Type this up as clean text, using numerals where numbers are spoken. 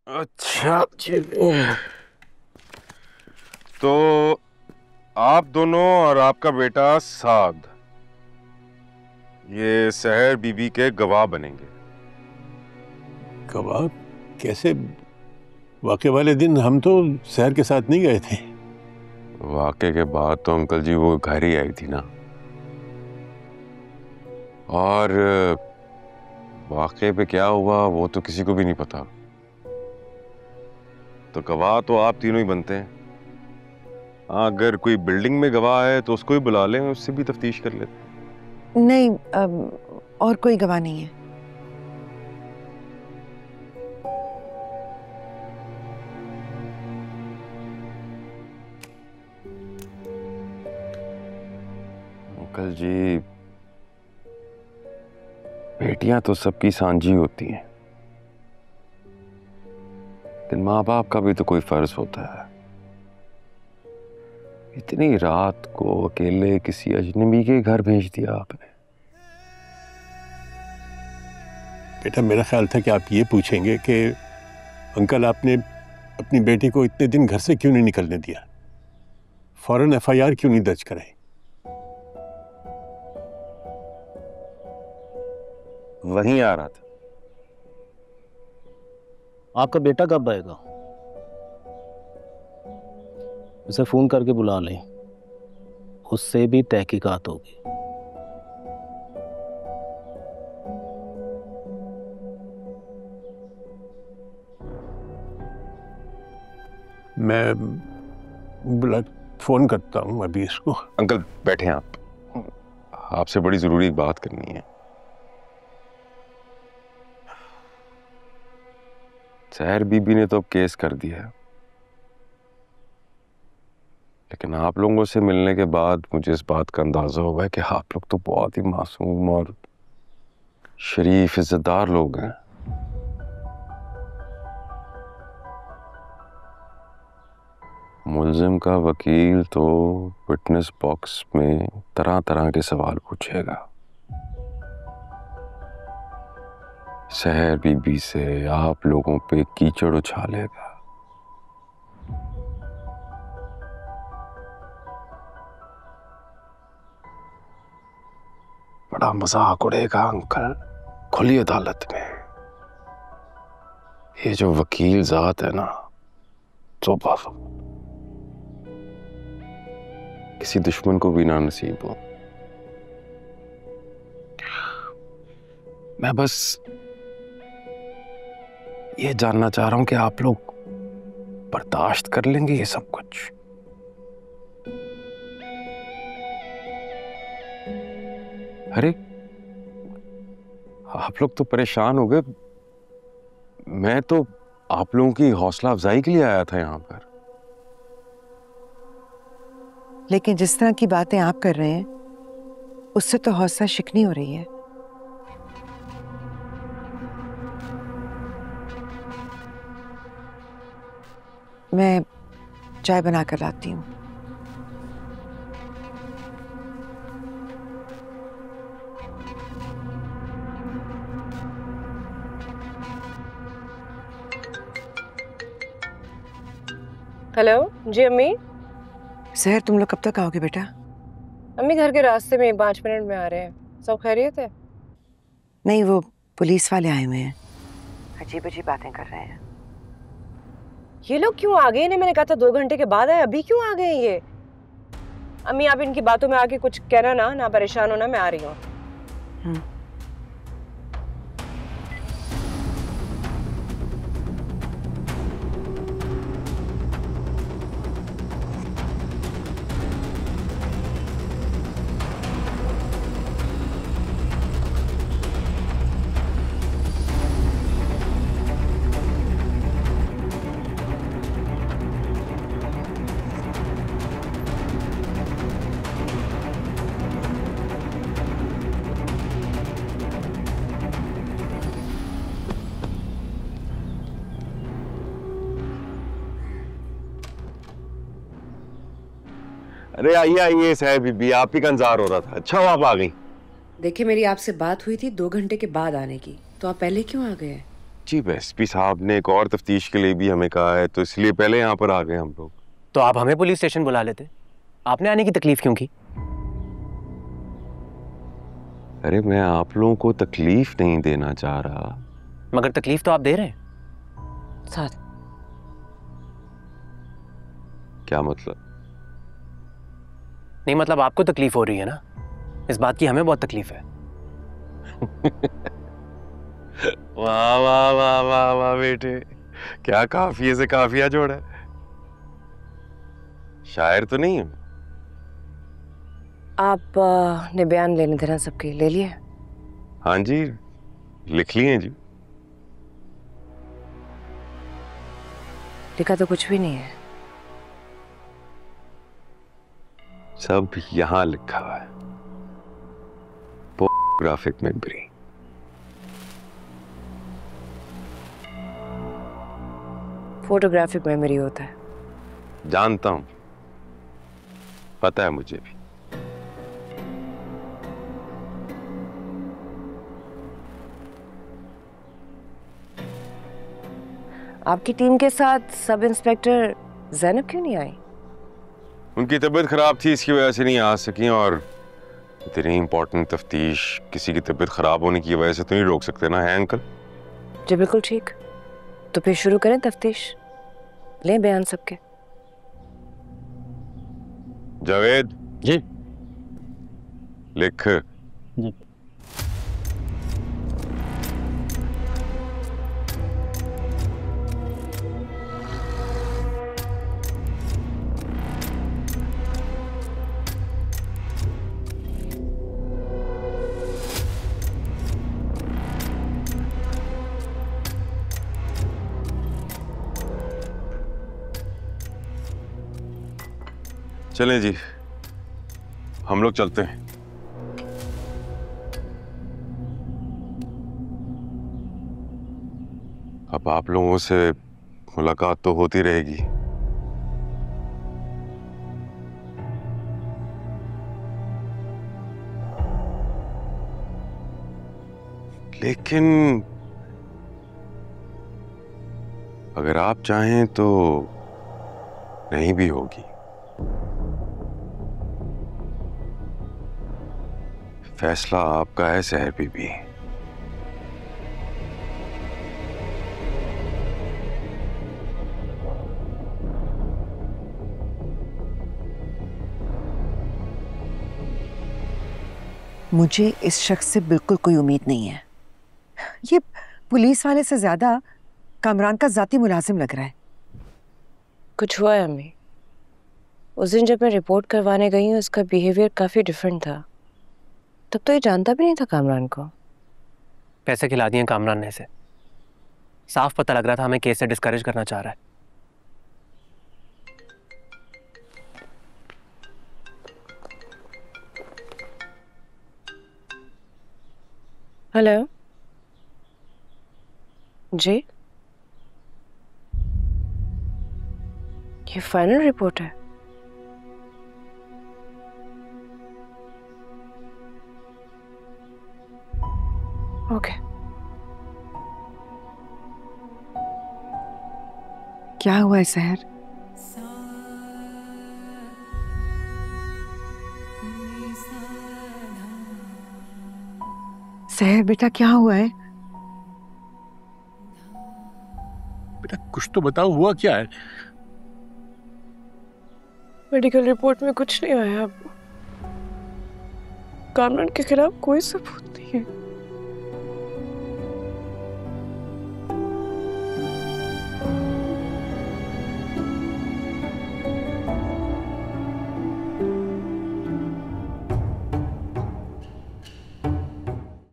अच्छा तो आप दोनों और आपका बेटा साद ये सहर बीबी के गवाह बनेंगे। गवाह? कैसे? वाकये वाले दिन हम तो सहर के साथ नहीं गए थे। वाकये के बाद तो अंकल जी वो घर ही आई थी ना, और वाकये पे क्या हुआ वो तो किसी को भी नहीं पता। तो गवाह तो आप तीनों ही बनते हैं। हाँ, अगर कोई बिल्डिंग में गवाह है तो उसको ही बुला लें, उससे भी तफ्तीश कर लेते। नहीं, और कोई गवाह नहीं है। अंकल जी, बेटियां तो सबकी सांझी होती हैं, लेकिन माँ बाप का भी तो कोई फर्ज होता है। इतनी रात को अकेले किसी अजनबी के घर भेज दिया आपने। बेटा, मेरा ख्याल था कि आप ये पूछेंगे कि अंकल आपने अपनी बेटी को इतने दिन घर से क्यों नहीं निकलने दिया, फौरन एफआईआर क्यों नहीं दर्ज कराई। वहीं आ रहा था। आपका बेटा कब आएगा? उसे फोन करके बुला लें, उससे भी तहकीकात होगी। मैं फोन करता हूं अभी इसको। अंकल बैठे हैं आप, आपसे बड़ी जरूरी बात करनी है। सहर बीबी ने तो अब केस कर दिया है, लेकिन आप लोगों से मिलने के बाद मुझे इस बात का अंदाजा हुआ है कि आप लोग तो बहुत ही मासूम और शरीफ इज्जतदार लोग हैं। मुल्जिम का वकील तो विटनेस बॉक्स में तरह तरह के सवाल पूछेगा। सहर बीबी से आप लोगों पे कीचड़ उछालेगा। बड़ा मजाक उड़ेगा अंकल खुली अदालत में। ये जो वकील जात है ना, तो किसी दुश्मन को भी ना नसीब हो। मैं बस ये जानना चाह रहा हूं कि आप लोग बर्दाश्त कर लेंगे ये सब कुछ। अरे आप लोग तो परेशान हो गए, मैं तो आप लोगों की हौसला अफजाई के लिए आया था यहां पर। लेकिन जिस तरह की बातें आप कर रहे हैं उससे तो हौसला शिकनी हो रही है। मैं चाय बना कर लाती हूँ। हेलो जी अम्मी। सहर, तुम लोग कब तक आओगे बेटा? अम्मी घर के रास्ते में 5 मिनट में आ रहे हैं। सब खैरियत है? नहीं, वो पुलिस वाले आए हुए हैं, अजीब अजीब बातें कर रहे हैं। ये लोग क्यों आ गए? मैंने कहा था 2 घंटे के बाद आए, अभी क्यों आ गए ये? अम्मी आप इनकी बातों में आके कुछ कहना ना परेशान होना, मैं आ रही हूँ। अरे आइए आइए सहर बीबी, आप ही का इंतजार हो रहा था। अच्छा हो आप आ गई। देखिए, मेरी आपसे बात हुई थी 2 घंटे के बाद आने की, तो आप पहले क्यों आ गए? जी एसपी साहब ने एक और तफ्तीश के लिए भी हमें कहा है, तो इसलिए पहले यहाँ पर आ गए हम लोग। तो आप हमें पुलिस स्टेशन बुला लेते, आपने आने की तकलीफ क्यों की? अरे मैं आप लोगों को तकलीफ नहीं देना चाह रहा। मगर तकलीफ तो आप दे रहे हैं। साथ क्या मतलब? नहीं मतलब आपको तकलीफ हो रही है ना, इस बात की हमें बहुत तकलीफ है। वाह वाह वाह वाह वाह बेटे, क्या काफिये से काफिया जोड़ा है। शायर तो नहीं है? आप ने बयान लेने थे ना सबके, ले लिए? हाँ जी, लिख लिए जी। लिखा तो कुछ भी नहीं है। सब यहां लिखा हुआ है, फोटोग्राफिक मेमोरी। फोटोग्राफिक मेमोरी होता है। जानता हूं, पता है मुझे भी। आपकी टीम के साथ सब इंस्पेक्टर ज़ैनब क्यों नहीं आई? उनकी तबीयत खराब थी, इसकी वजह से नहीं आ सकी। और इतनी इंपॉर्टेंट तफ्तीश किसी की तबीयत खराब होने की वजह से तो नहीं रोक सकते ना, है अंकल? जी बिल्कुल ठीक। तो फिर शुरू करें तफ्तीश, लें बयान सबके। जावेद जी लिख। जी। चलें जी, हम लोग चलते हैं। अब आप लोगों से मुलाकात तो होती रहेगी, लेकिन अगर आप चाहें तो नहीं भी होगी। फैसला आपका है सहर बीबी। मुझे इस शख्स से बिल्कुल कोई उम्मीद नहीं है। ये पुलिस वाले से ज्यादा कामरान का जाती मुलाजिम लग रहा है। कुछ हुआ है अम्मी? उस दिन जब मैं रिपोर्ट करवाने गई हूँ, इसका बिहेवियर काफ़ी डिफरेंट था। तब तो ये जानता भी नहीं था कामरान को। पैसे खिला दिए कामरान ने इसे, साफ पता लग रहा था हमें केस से डिस्करेज करना चाह रहा है। हेलो जी, ये फाइनल रिपोर्ट है? ओके। क्या हुआ है सहर? सहर बेटा क्या हुआ है? बेटा कुछ तो बताओ, हुआ क्या है? मेडिकल रिपोर्ट में कुछ नहीं आया। कामरान के खिलाफ कोई सबूत नहीं है।